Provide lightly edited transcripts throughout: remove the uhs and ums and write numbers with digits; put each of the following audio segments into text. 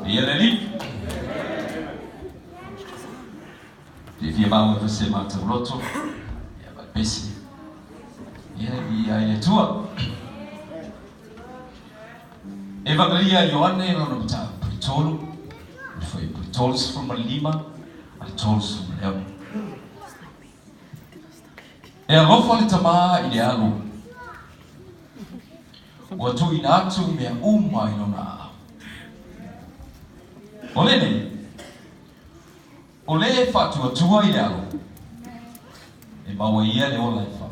Ieleni. Vivia mau você mata roto. Ya besi. Ya tua. Evangelia Ioane no mta Britolo. Foi Britolos from Lima, Britolos from Leon. E alofa le tama I le alu. Ua tu inatu mea uma inona. Ole nei. Ole fatu atua I le alu. E maua ia le ola fa.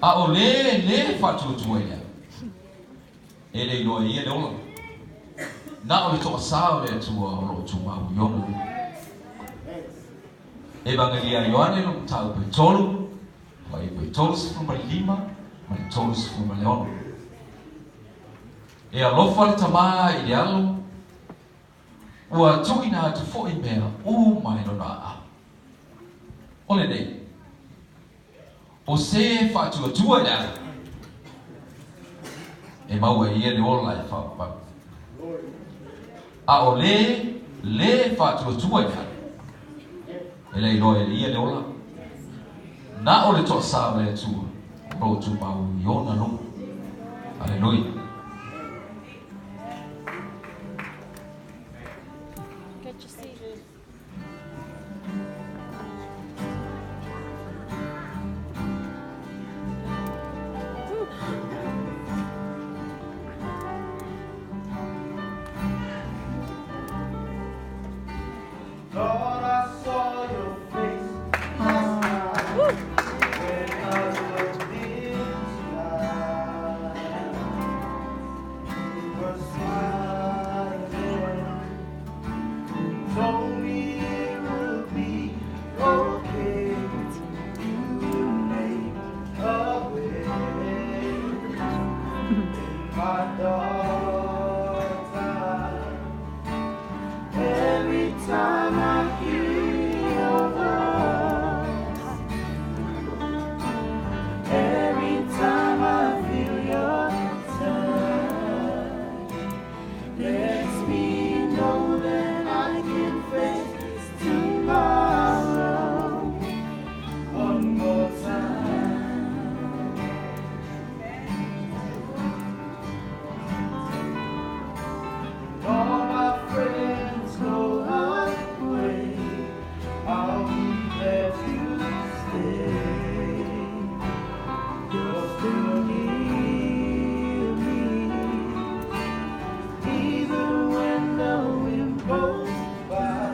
A ole le fatu atua I le alu. E le iloa ia le ola. Na ole toa sao le atua olo tu mau yongu. Evangelia Ioane no tau pe tolu. Vai pe tolus from Lima, vai tolus from Leon. E alofa le tama I le alu. Ua tuina atu fo'i mea mai no na. Ole nei. O se fatu atua le alu. E maua ia le ola e whapapa. A o le fatu atua le alu. E le iloa e ia le ola. Na o le toa sa le atua. Ro tu mau iona no. Aleluia. Get your seat. Thought I saw your face last night when I looked inside. You were smiling, told me it would be okay. You made a way in my dark time. Every time I hear your voice, every time I feel your touch, lets me know that I can face tomorrow one more time. All my friends go away, I'll be there to stay. You're still near me, even when the wind blows by.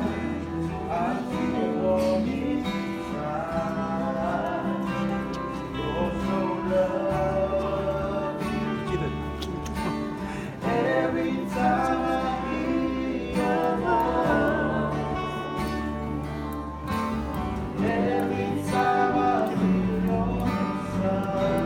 I feel warm inside. You're so lovely. Every time I hear your voice, every time I feel your touch,